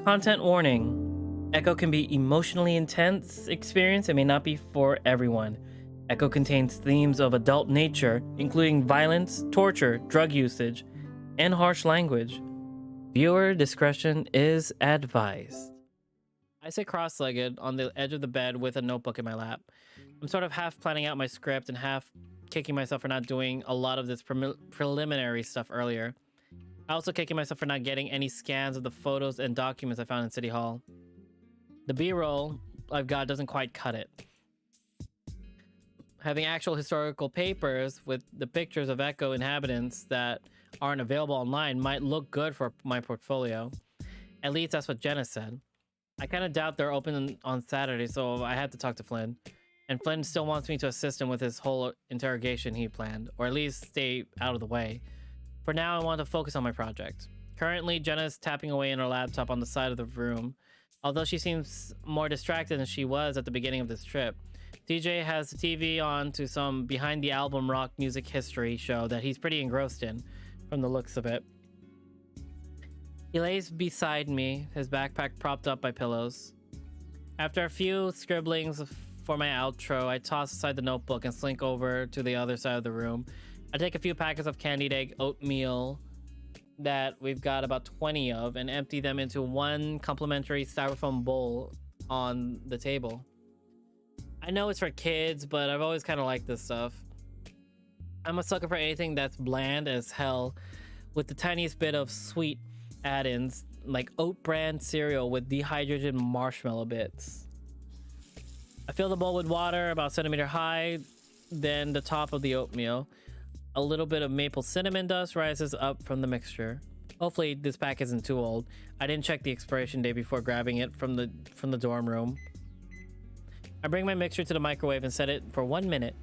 Content warning. Echo can be emotionally intense experience and may not be for everyone. Echo contains themes of adult nature, including violence, torture, drug usage, and harsh language. Viewer discretion is advised. I sit cross-legged on the edge of the bed with a notebook in my lap. I'm sort of half planning out my script and half kicking myself for not doing a lot of this preliminary stuff earlier. I also kicking myself for not getting any scans of the photos and documents I found in City Hall. The B-roll I've got doesn't quite cut it. Having actual historical papers with the pictures of Echo inhabitants that aren't available online might look good for my portfolio. At least that's what Jenna said. I kind of doubt they're open on Saturday, so I had to talk to Flynn. And Flynn still wants me to assist him with his whole interrogation he planned, or at least stay out of the way. For now, I want to focus on my project. Currently, Jenna is tapping away in her laptop on the side of the room. Although she seems more distracted than she was at the beginning of this trip. TJ has the TV on to some behind the album rock music history show that he's pretty engrossed in, from the looks of it. He lays beside me, his backpack propped up by pillows. After a few scribblings for my outro, I toss aside the notebook and slink over to the other side of the room. I take a few packets of candied egg oatmeal that we've got about 20 of and empty them into one complimentary styrofoam bowl on the table. I know it's for kids, but I've always kind of liked this stuff. I'm a sucker for anything that's bland as hell with the tiniest bit of sweet add-ins like oat bran cereal with dehydrated marshmallow bits. I fill the bowl with water about a centimeter high, then the top of the oatmeal. A little bit of maple cinnamon dust rises up from the mixture. Hopefully this pack isn't too old. I didn't check the expiration date before grabbing it from the dorm room. I bring my mixture to the microwave and set it for 1 minute.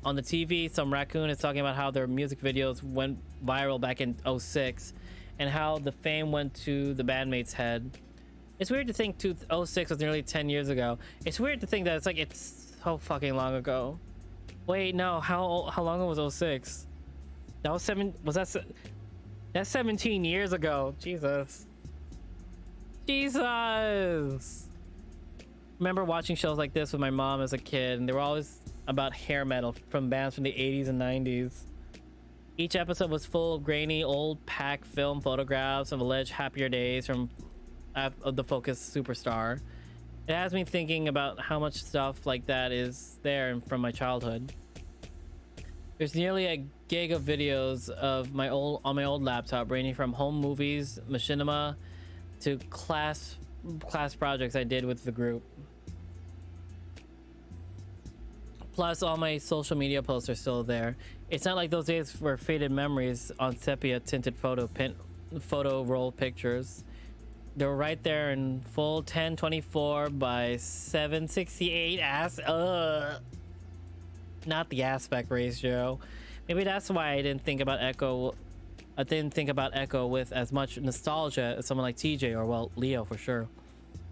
On the TV, some raccoon is talking about how their music videos went viral back in '06 and how the fame went to the bandmate's head. It's weird to think '06 was nearly 10 years ago. It's weird to think that it's so fucking long ago. Wait, no, how long ago was '06? That was that's 17 years ago. Jesus. Remember watching shows like this with my mom as a kid, and they were always about hair metal from bands from the 80s and 90s. Each episode was full of grainy old pack film photographs of alleged happier days from of the Focus superstar. It has me thinking about how much stuff like that is there from my childhood. There's nearly a gig of videos of my old laptop, ranging from home movies, machinima, to class projects I did with the group. Plus, all my social media posts are still there. It's not like those days were faded memories on sepia tinted photo roll pictures. They were right there in full 1024 by 768 not the aspect ratio. Maybe that's why I didn't think about Echo with as much nostalgia as someone like TJ or, well, Leo for sure.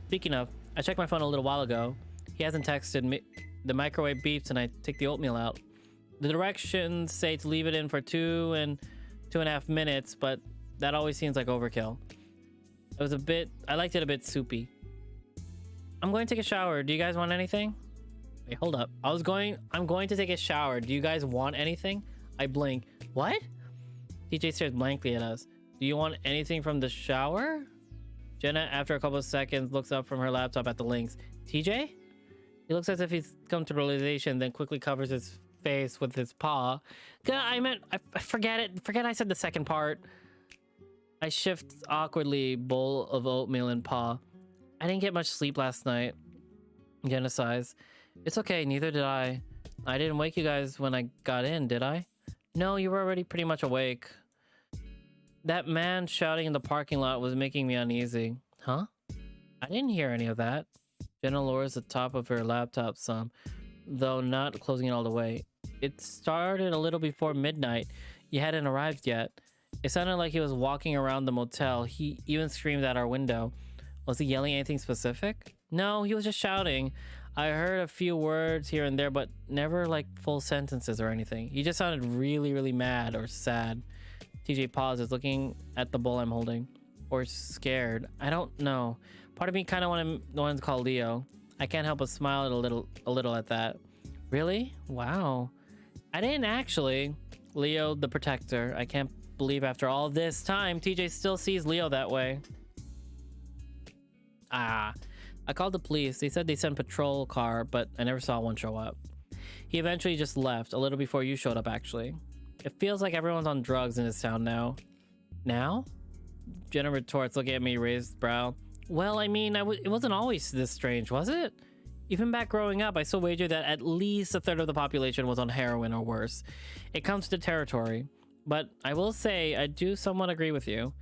Speaking of, I checked my phone a little while ago. He hasn't texted me. The microwave beeps and I take the oatmeal out. The directions say to leave it in for 2 and 2.5 minutes, but that always seems like overkill. I liked it a bit soupy. I'm going to take a shower. Do you guys want anything? Wait, hold up. I'm going to take a shower. Do you guys want anything? I blink. What? TJ stares blankly at us. Do you want anything from the shower? Jenna, after a couple of seconds, looks up from her laptop at the links. TJ? He looks as if he's come to realization, then quickly covers his face with his paw. I forget it. Forget I said the second part. I shift awkwardly, bowl of oatmeal in paw. I didn't get much sleep last night. Jenna sighs. It's okay, neither did I. I didn't wake you guys when I got in, did I? No, you were already pretty much awake. That man shouting in the parking lot was making me uneasy. Huh? I didn't hear any of that. Jenna lowers the top of her laptop some, though not closing it all the way. It started a little before midnight. You hadn't arrived yet. It sounded like he was walking around the motel. He even screamed at our window. Was he yelling anything specific? No, he was just shouting. I heard a few words here and there, but never like full sentences or anything. He just sounded really, really mad or sad. TJ pauses, looking at the bowl I'm holding. or scared. I don't know. Part of me kind of wanted to call Leo. I can't help but smile a little at that. Really? Wow. I didn't actually. Leo the protector. I can't believe after all this time, TJ still sees Leo that way. I called the police. They said they sent a patrol car, but I never saw one show up. He eventually just left, a little before you showed up, actually. It feels like everyone's on drugs in this town now. Now? Jenna retorts, looking at me, raised brow. Well, I mean, it wasn't always this strange, was it? Even back growing up, I still wager that at least a third of the population was on heroin or worse. It comes to territory. But I will say, I do somewhat agree with you.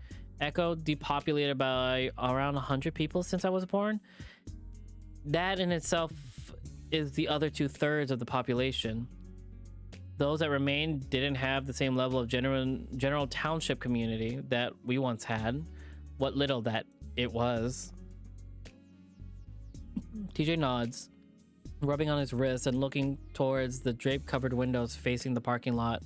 Echo depopulated by around 100 people since I was born. That in itself is the other 2/3 of the population. Those that remained didn't have the same level of general township community that we once had. What little that it was. TJ nods, rubbing on his wrist and looking towards the drape-covered windows facing the parking lot.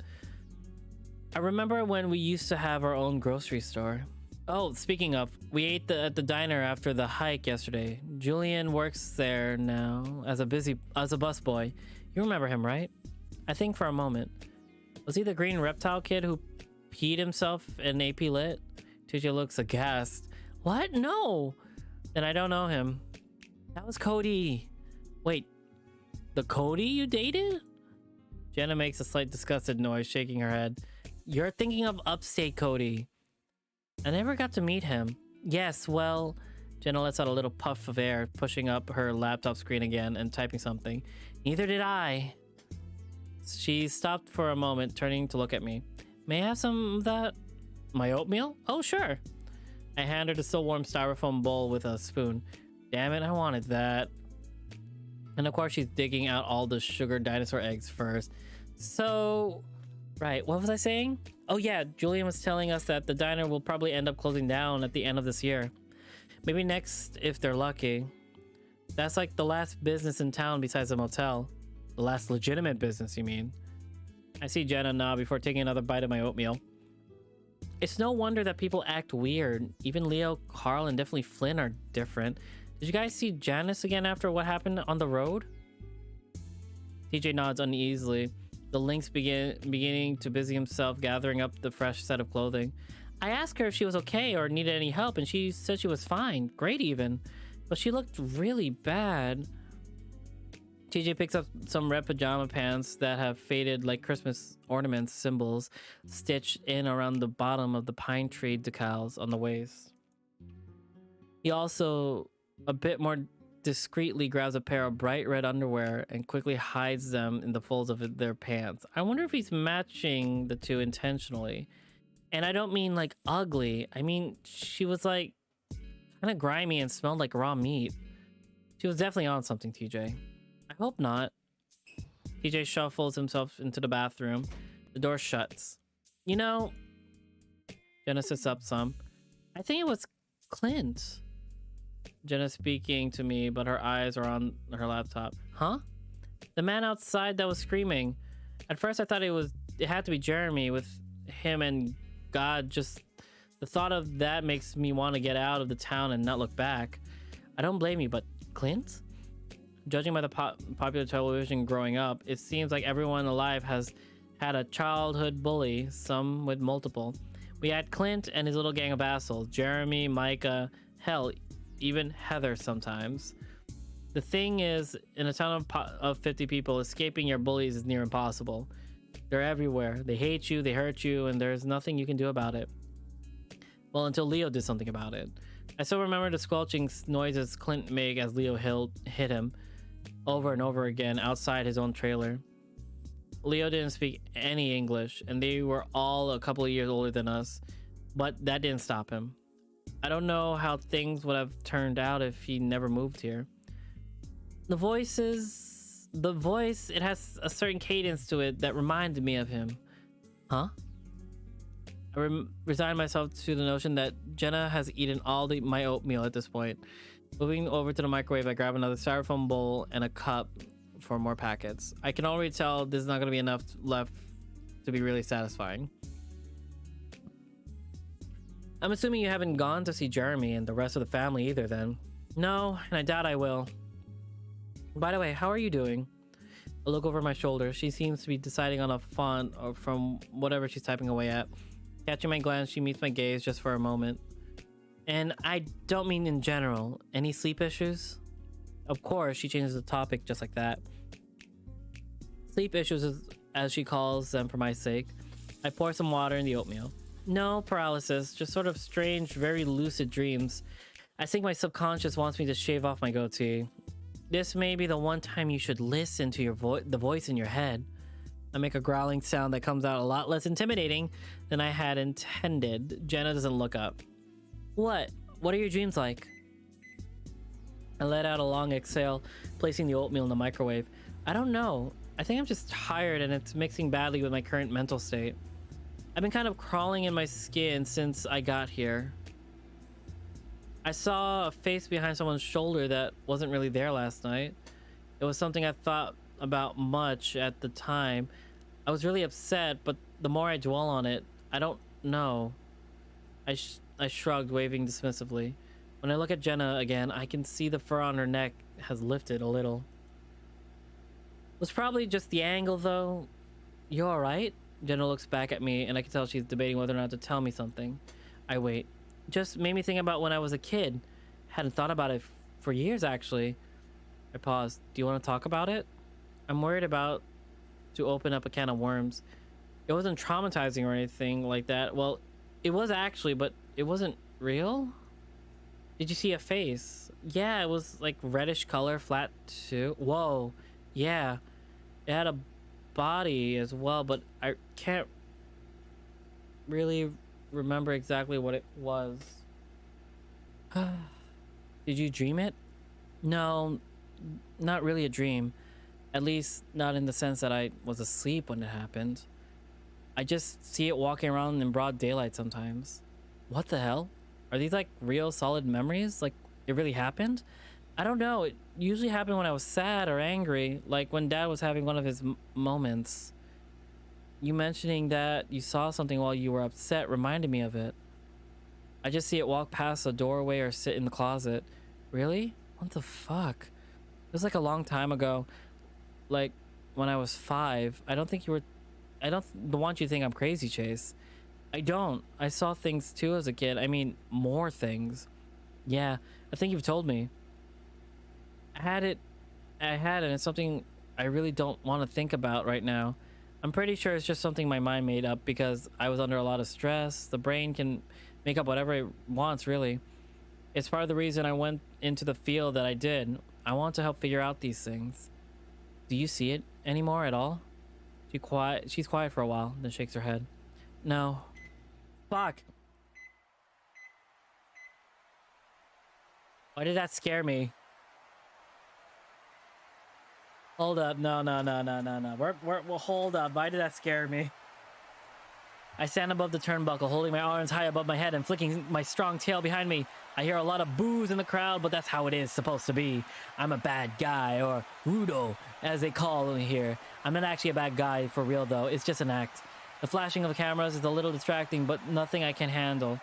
I remember when we used to have our own grocery store. Oh, speaking of, we ate at the diner after the hike yesterday. Julian works there now as a busboy. You remember him, right? I think for a moment. Was he the green reptile kid who peed himself in AP Lit? TJ looks aghast. What? No! Then I don't know him. That was Cody. Wait, the Cody you dated? Jenna makes a slight disgusted noise, shaking her head. You're thinking of upstate Cody. I never got to meet him. Yes, well... Jenna lets out a little puff of air, pushing up her laptop screen again and typing something. Neither did I. She stopped for a moment, turning to look at me. May I have some of that? My oatmeal? Oh, sure. I hand her the still warm styrofoam bowl with a spoon. Damn it, I wanted that. And of course she's digging out all the sugar dinosaur eggs first. So... Right, what was I saying? Oh yeah, Julian was telling us that the diner will probably end up closing down at the end of this year. Maybe next, if they're lucky. That's like the last business in town besides the motel. The last legitimate business, you mean? I see Jenna nod before taking another bite of my oatmeal. It's no wonder that people act weird. Even Leo, Carl, and definitely Flynn are different. Did you guys see Janice again after what happened on the road? TJ nods uneasily. The Lynx beginning to busy himself gathering up the fresh set of clothing. I asked her if she was okay or needed any help, and she said she was fine. Great even. But she looked really bad. TJ picks up some red pajama pants that have faded like Christmas ornaments symbols stitched in around the bottom of the pine tree decals on the waist. He also, a bit more discreetly, grabs a pair of bright red underwear and quickly hides them in the folds of their pants. I wonder if he's matching the two intentionally. And I don't mean like ugly. I mean, she was like kind of grimy and smelled like raw meat. She was definitely on something, TJ. I hope not. TJ shuffles himself into the bathroom. The door shuts. You know, Jenna sits up some. I think it was Clint. Jenna speaking to me, but her eyes are on her laptop. Huh? The man outside that was screaming. At first I thought it had to be Jeremy with him and God. Just the thought of that makes me want to get out of the town and not look back. I don't blame you, but Clint? Judging by the popular television growing up, it seems like everyone alive has had a childhood bully, some with multiple. We had Clint and his little gang of assholes. Jeremy, Micah, hell, even Heather sometimes. The thing is, in a town of 50 people, escaping your bullies is near impossible. They're everywhere. They hate you, they hurt you, and there's nothing you can do about it. Well, until Leo did something about it. I still remember the squelching noises Clint made as Leo hit him over and over again outside his own trailer. Leo didn't speak any English, and they were all a couple of years older than us, but that didn't stop him. I don't know how things would have turned out if he never moved here. The voice, it has a certain cadence to it that reminded me of him. Huh? I resigned myself to the notion that Jenna has eaten all my oatmeal at this point. Moving over to the microwave, I grab another styrofoam bowl and a cup for more packets. I can already tell this is not going to be enough left to be really satisfying. I'm assuming you haven't gone to see Jeremy and the rest of the family either then. No, and I doubt I will. By the way, how are you doing? I look over my shoulder. She seems to be deciding on a font or from whatever she's typing away at. Catching my glance, she meets my gaze just for a moment. And I don't mean in general. Any sleep issues? Of course, she changes the topic just like that. Sleep issues, as she calls them for my sake. I pour some water in the oatmeal. No paralysis, just sort of strange, very lucid dreams. I think my subconscious wants me to shave off my goatee. This may be the one time you should listen to the voice in your head. I make a growling sound that comes out a lot less intimidating than I had intended. Jenna doesn't look up. What? What are your dreams like? I let out a long exhale, placing the oatmeal in the microwave. I don't know. I think I'm just tired and it's mixing badly with my current mental state. I've been kind of crawling in my skin since I got here. I saw a face behind someone's shoulder that wasn't really there last night. It was something I thought about much at the time. I was really upset, but the more I dwell on it, I don't know. I shrugged, waving dismissively. When I look at Jenna again, I can see the fur on her neck has lifted a little. It was probably just the angle though. You alright? Jenna looks back at me and I can tell she's debating whether or not to tell me something. I wait. Just made me think about when I was a kid. Hadn't thought about it for years actually. I paused. Do you want to talk about it? I'm worried about to open up a can of worms. It wasn't traumatizing or anything like that. Well, it was actually, but it wasn't real. Did you see a face? Yeah, it was like reddish color, flat too. Whoa. Yeah. It had a body as well, but I can't really remember exactly what it was. Did you dream it? No, not really a dream. At least not in the sense that I was asleep when it happened. I just see it walking around in broad daylight sometimes. What the hell? Are these like real solid memories? Like it really happened? I don't know. It usually happened when I was sad or angry, like when Dad was having one of his moments. You mentioning that you saw something while you were upset reminded me of it. I just see it walk past the doorway or sit in the closet. Really? What the fuck? It was like a long time ago. Like when I was 5. I don't want you to think I'm crazy, Chase. I don't. I saw things too as a kid. I mean, more things. Yeah, I think you've told me. I had it, and it's something I really don't want to think about right now. I'm pretty sure it's just something my mind made up because I was under a lot of stress. The brain can make up whatever it wants, really. It's part of the reason I went into the field that I did. I want to help figure out these things. Do you see it anymore at all? She's quiet for a while, then shakes her head. No. Fuck. Why did that scare me? Hold up. No. Well, hold up. Why did that scare me? I stand above the turnbuckle, holding my arms high above my head and flicking my strong tail behind me. I hear a lot of boos in the crowd, but that's how it is supposed to be. I'm a bad guy, or rudo, as they call me here. I'm not actually a bad guy for real, though. It's just an act. The flashing of the cameras is a little distracting, but nothing I can handle.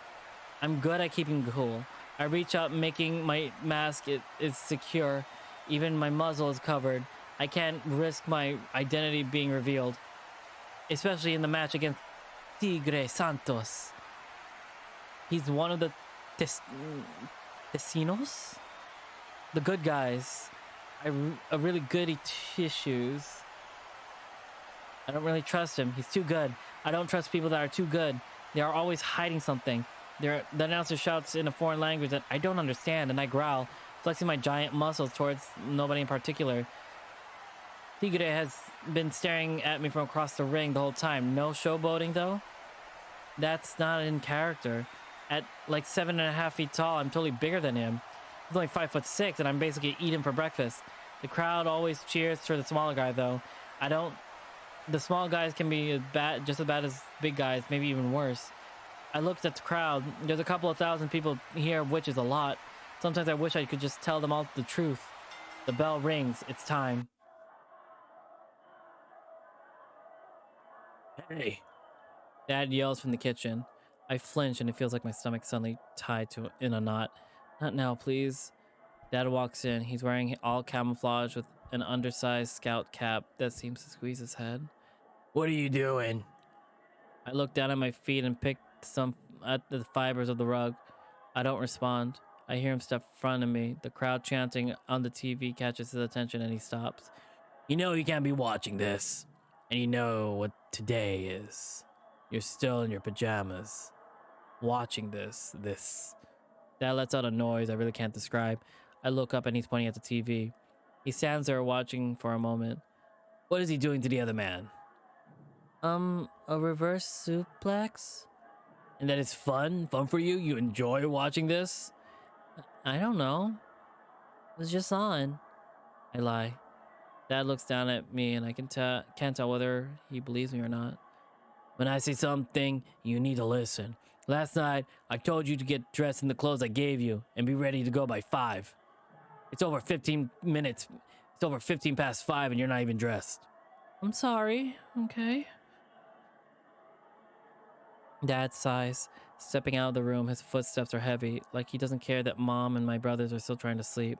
I'm good at keeping cool. I reach up, making my mask is secure. Even my muzzle is covered. I can't risk my identity being revealed, especially in the match against Tigre Santos. He's one of the Tesinos? The good guys. A really goody tissues. I don't really trust him. He's too good. I don't trust people that are too good. They are always hiding something. The announcer shouts in a foreign language that I don't understand, and I growl, flexing my giant muscles towards nobody in particular. Tigre has been staring at me from across the ring the whole time. No showboating, though? That's not in character. At like 7.5 feet tall, I'm totally bigger than him. He's only 5'6", and I'm basically eating him for breakfast. The crowd always cheers for the smaller guy, though. The small guys can be just as bad as big guys, maybe even worse. I looked at the crowd. There's a couple of thousand people here, which is a lot. Sometimes I wish I could just tell them all the truth. The bell rings. It's time. Hey. Dad yells from the kitchen. I flinch and it feels like my stomach suddenly tied to in a knot. Not now, please. Dad walks in. He's wearing all camouflage with an undersized scout cap that seems to squeeze his head. What are you doing? I look down at my feet and pick some at the fibers of the rug. I don't respond. I hear him step in front of me. The crowd chanting on the TV catches his attention and he stops. You know you can't be watching this. And you know what today is. You're still in your pajamas. Watching this. Dad lets out a noise I really can't describe. I look up and he's pointing at the TV. He stands there watching for a moment. What is he doing to the other man? A reverse suplex? And that is fun? Fun for you? You enjoy watching this? I don't know. It was just on. I lie. Dad looks down at me and I can't tell whether he believes me or not. When I say something, you need to listen. Last night, I told you to get dressed in the clothes I gave you and be ready to go by 5. It's over 15 minutes. It's over 15 past 5 and you're not even dressed. I'm sorry. Okay. Dad sighs, stepping out of the room. His footsteps are heavy, like he doesn't care that Mom and my brothers are still trying to sleep.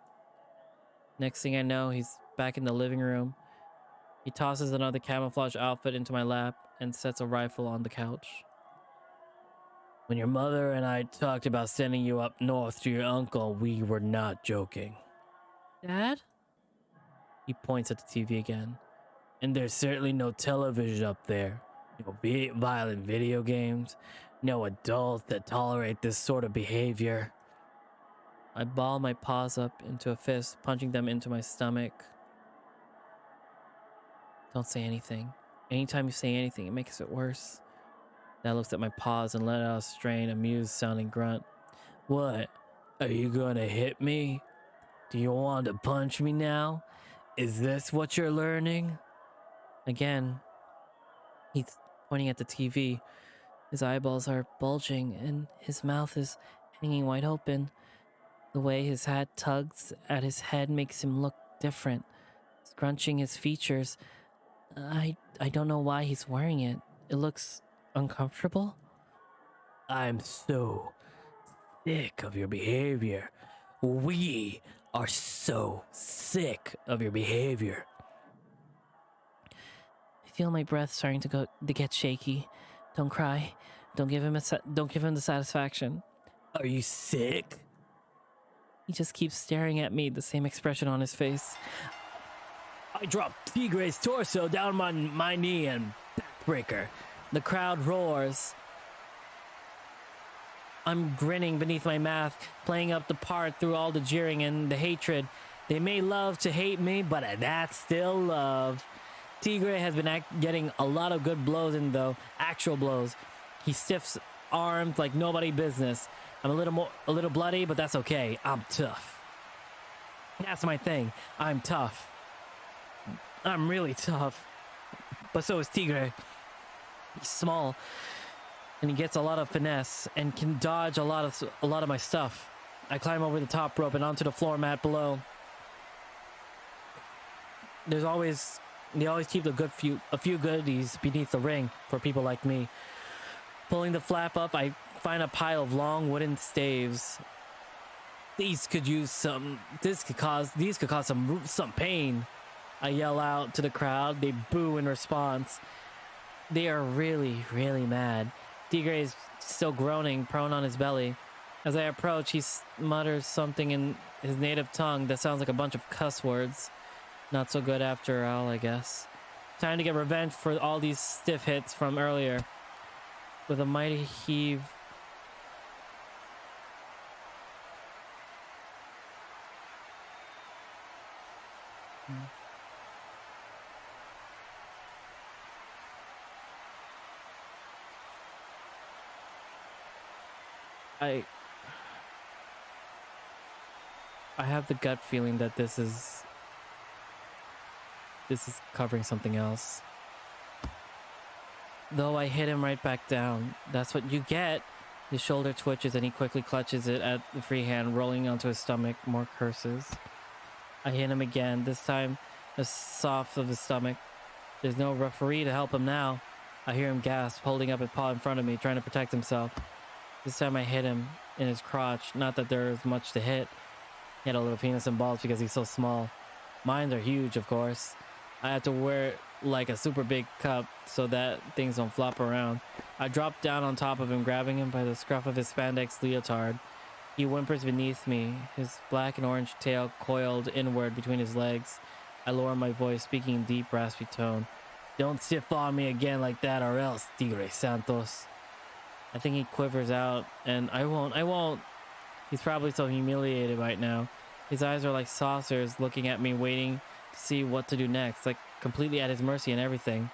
Next thing I know, he's back in the living room. He tosses another camouflage outfit into my lap and sets a rifle on the couch. When your mother and I talked about sending you up north to your uncle, we were not joking. Dad? He points at the TV again. And there's certainly no television up there. No violent video games. No adults that tolerate this sort of behavior. I ball my paws up into a fist, punching them into my stomach. Don't say anything. Anytime you say anything, it makes it worse. Dad looks at my paws and let out a strained, amused sounding grunt. What? Are you gonna hit me? Do you want to punch me now? Is this what you're learning? Again, he's pointing at the TV. His eyeballs are bulging and his mouth is hanging wide open. The way his hat tugs at his head makes him look different, scrunching his features. I don't know why he's wearing it. It looks uncomfortable. I'm so sick of your behavior. We are so sick of your behavior. I feel my breath starting to get shaky. Don't cry. Don't give him the satisfaction. Are you sick? He just keeps staring at me, the same expression on his face. I drop Tigre's torso down on my knee and backbreaker. The crowd roars. I'm grinning beneath my mask, playing up the part through all the jeering and the hatred. They may love to hate me, but that's still love. Tigre has been getting a lot of good blows in, though, actual blows. He stiffs arms like nobody business. I'm a little bloody, but that's okay. I'm tough. That's my thing. I'm tough. I'm really tough. But so is Tigre. He's small, and he gets a lot of finesse and can dodge a lot of my stuff. I climb over the top rope and onto the floor mat below. They always keep a few goodies beneath the ring for people like me. Pulling the flap up, I find a pile of long wooden staves. These could cause some pain. I yell out to the crowd. They boo in response. They are really, really mad. Tigre is still groaning, prone on his belly. As I approach, he mutters something in his native tongue that sounds like a bunch of cuss words. Not so good after all, I guess. Time to get revenge for all these stiff hits from earlier. With a mighty heave, I have the gut feeling that this is covering something else. Though I hit him right back down. That's what you get. His shoulder twitches and he quickly clutches it at the free hand, rolling onto his stomach. More curses. I hit him again, this time the soft of his stomach. There's no referee to help him now. I hear him gasp, holding up a paw in front of me, trying to protect himself. This time I hit him in his crotch. Not that there was much to hit. He had a little penis and balls because he's so small. Mine are huge, of course. I had to wear it like a super big cup so that things don't flop around. I dropped down on top of him, grabbing him by the scruff of his spandex leotard. He whimpers beneath me, his black and orange tail coiled inward between his legs. I lower my voice, speaking in deep, raspy tone. Don't stiff on me again like that or else, Tigre Santos. I think he quivers out, and I won't. He's probably so humiliated right now. His eyes are like saucers looking at me, waiting to see what to do next, like completely at his mercy and everything.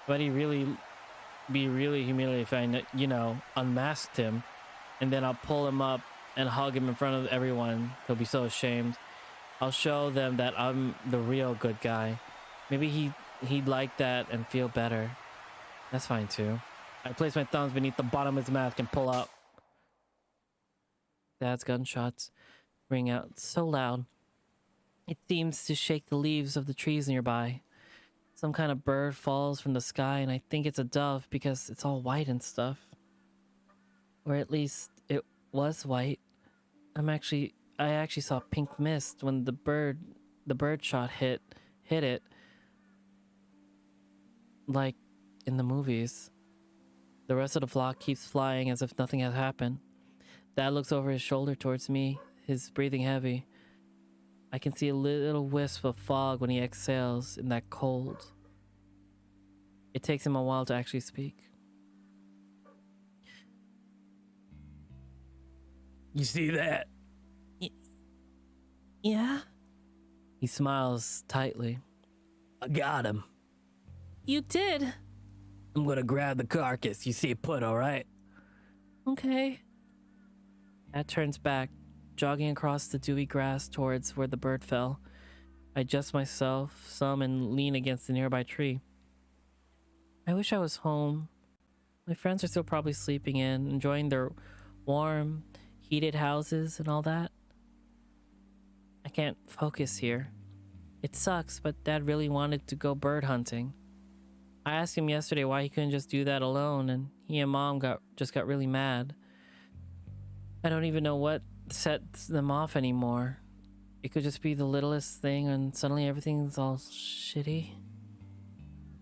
But he'd be really humiliated if I, unmasked him, and then I'll pull him up and hug him in front of everyone. He'll be so ashamed. I'll show them that I'm the real good guy. Maybe he'd like that and feel better. That's fine too. I place my thumbs beneath the bottom of his mask and pull up. Dad's gunshots ring out so loud. It seems to shake the leaves of the trees nearby. Some kind of bird falls from the sky, and I think it's a dove because it's all white and stuff. Or at least it was white. I actually saw pink mist when the bird shot hit it. Like in the movies. The rest of the flock keeps flying as if nothing has happened. Dad looks over his shoulder towards me, his breathing heavy. I can see a little wisp of fog when he exhales in that cold. It takes him a while to actually speak. You see that? Yeah? He smiles tightly. I got him. You did? I'm gonna grab the carcass. You see it put, alright? Okay. Dad turns back, jogging across the dewy grass towards where the bird fell. I adjust myself some and lean against the nearby tree. I wish I was home. My friends are still probably sleeping in, enjoying their warm, heated houses and all that. I can't focus here. It sucks, but Dad really wanted to go bird hunting. I asked him yesterday why he couldn't just do that alone, and he and Mom got really mad. I don't even know what sets them off anymore. It could just be the littlest thing and suddenly everything's all shitty.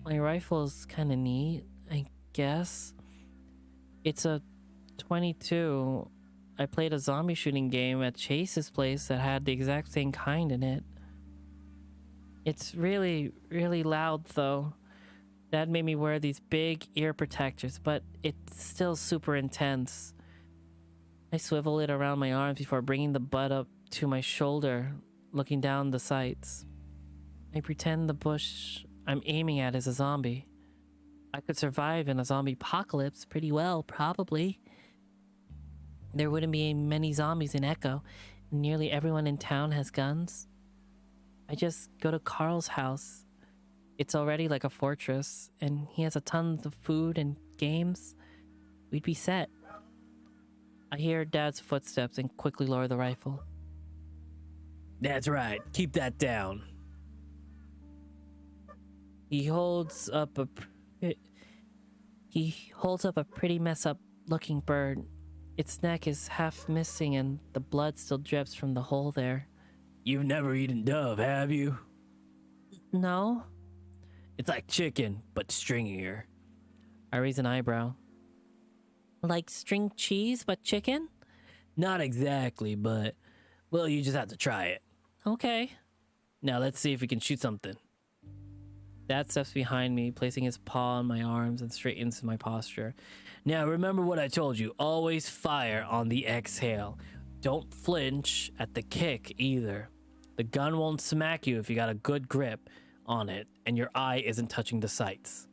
My rifle is kind of neat, I guess. It's a 22. I played a zombie shooting game at Chase's place that had the exact same kind in it. It's really, really loud though. Dad made me wear these big ear protectors, but it's still super intense. I swivel it around my arms before bringing the butt up to my shoulder, looking down the sights. I pretend the bush I'm aiming at is a zombie. I could survive in a zombie apocalypse pretty well, probably. There wouldn't be many zombies in Echo, and nearly everyone in town has guns. I just go to Carl's house. It's already like a fortress, and he has a ton of food and games. We'd be set. I hear Dad's footsteps and quickly lower the rifle. That's right. Keep that down. He holds up a pretty mess up looking bird. Its neck is half missing and the blood still drips from the hole there. You've never eaten dove, have you? No. It's like chicken, but stringier. I raise an eyebrow. Like string cheese, but chicken? Not exactly, but... well, you just have to try it. Okay. Now let's see if we can shoot something. Dad steps behind me, placing his paw on my arms and straightens my posture. Now remember what I told you. Always fire on the exhale. Don't flinch at the kick either. The gun won't smack you if you got a good grip on it and your eye isn't touching the sights.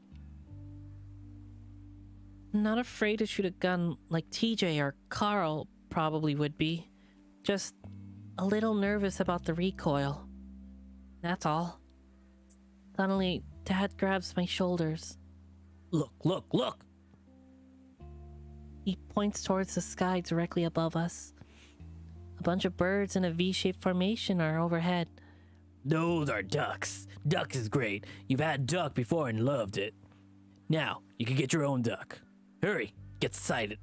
Not afraid to shoot a gun like TJ or Carl probably would be. Just a little nervous about the recoil. That's all. Suddenly, Dad grabs my shoulders. Look, look, look! He points towards the sky directly above us. A bunch of birds in a V-shaped formation are overhead. Those are ducks. Duck is great. You've had duck before and loved it. Now, you can get your own duck. Hurry, get sighted.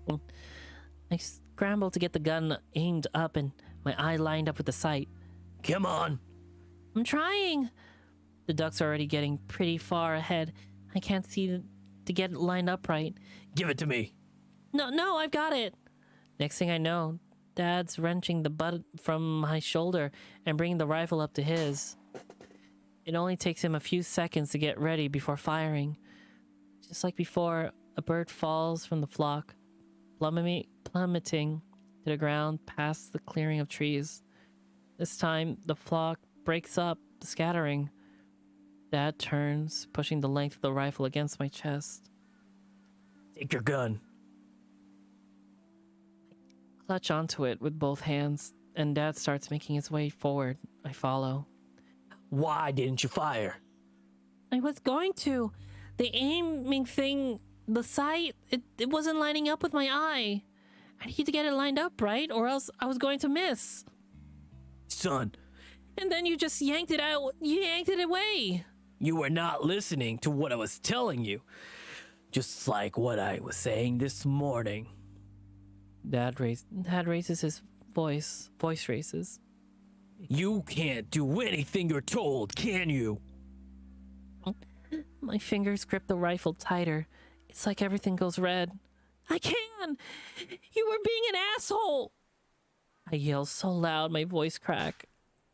I scrambled to get the gun aimed up and my eye lined up with the sight. Come on. I'm trying. The duck's already getting pretty far ahead. I can't see to get it lined up right. Give it to me. No, I've got it. Next thing I know, Dad's wrenching the butt from my shoulder and bringing the rifle up to his. It only takes him a few seconds to get ready before firing. Just like before, a bird falls from the flock, plummeting to the ground past the clearing of trees. This time, the flock breaks up, scattering. Dad turns, pushing the length of the rifle against my chest. Take your gun. Clutch onto it with both hands, and Dad starts making his way forward. I follow. Why didn't you fire? I was going to. The aiming thing, the sight, it wasn't lining up with my eye. I need to get it lined up right, or else I was going to miss. Son. And then you just yanked it out. You yanked it away. You were not listening to what I was telling you. Just like what I was saying this morning. Dad raises his voice. Voice raises. You can't do anything you're told, can you? My fingers grip the rifle tighter. It's like everything goes red. I can! You were being an asshole! I yell so loud my voice crack.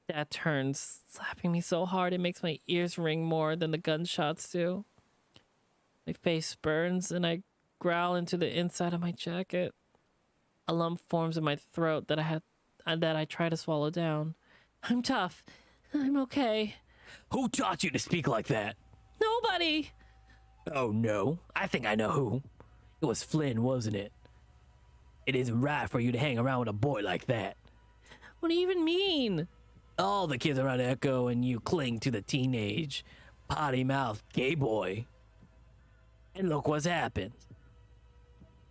Dad turns, slapping me so hard it makes my ears ring more than the gunshots do. My face burns and I growl into the inside of my jacket. A lump forms in my throat that I try to swallow down. I'm tough. I'm okay. Who taught you to speak like that? Nobody! Oh no, I think I know who. It was Flynn, wasn't it? It isn't right for you to hang around with a boy like that. What do you even mean? All the kids around Echo and you cling to the teenage, potty-mouthed gay boy. And look what's happened.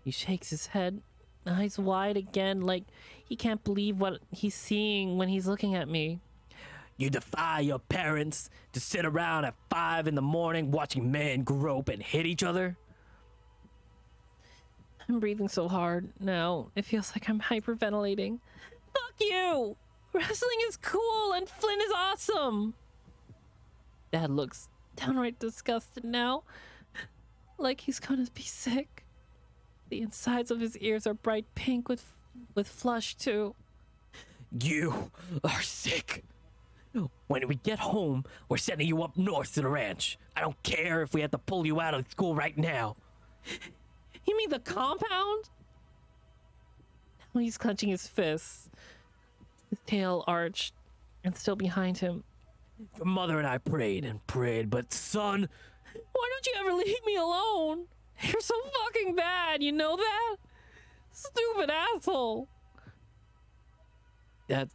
He shakes his head, eyes wide again, like he can't believe what he's seeing when he's looking at me. You defy your parents to sit around at 5 in the morning watching men grope and hit each other? I'm breathing so hard now, it feels like I'm hyperventilating. Fuck you! Wrestling is cool and Flynn is awesome! Dad looks downright disgusted now, like he's gonna be sick. The insides of his ears are bright pink with flush too. You are sick. When we get home, we're sending you up north to the ranch. I don't care if we have to pull you out of school right now. You mean the compound? Now he's clenching his fists, his tail arched, and still behind him. Your mother and I prayed and prayed, but son... Why don't you ever leave me alone? You're so fucking bad, you know that? Stupid asshole. Dad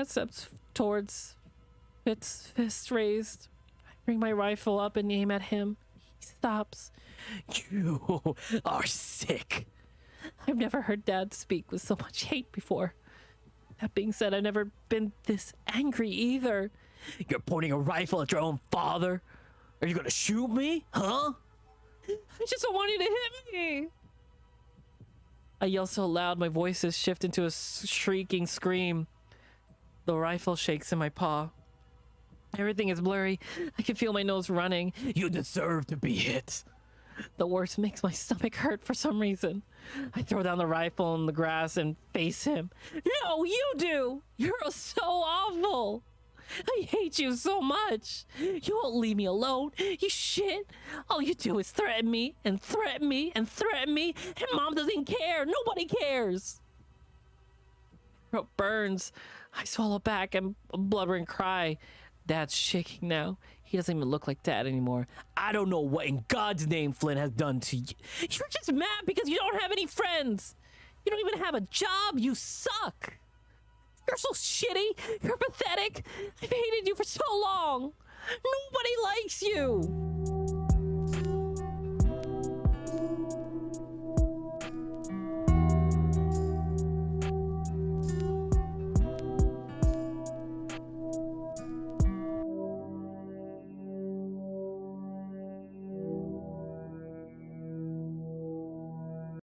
steps towards fist raised. I bring my rifle up and aim at him. He stops. You are sick. I've never heard Dad speak with so much hate before. That being said, I've never been this angry either. You're pointing a rifle at your own father? Are you gonna shoot me? Huh? I just don't want you to hit me. I yell so loud my voices shift into a shrieking scream. The rifle shakes in my paw. Everything is blurry. I can feel my nose running. You deserve to be hit. The worst makes my stomach hurt for some reason. I throw down the rifle in the grass and face him. No, you do! You're so awful! I hate you so much! You won't leave me alone, you shit! All you do is threaten me, and threaten me, and threaten me, and Mom doesn't care! Nobody cares! My throat burns. I swallow back and a blubbering cry. Dad's shaking now. He doesn't even look like Dad anymore. I don't know what in God's name Flynn has done to you. You're just mad because you don't have any friends. You don't even have a job. You suck. You're so shitty. You're pathetic. I've hated you for so long. Nobody likes you.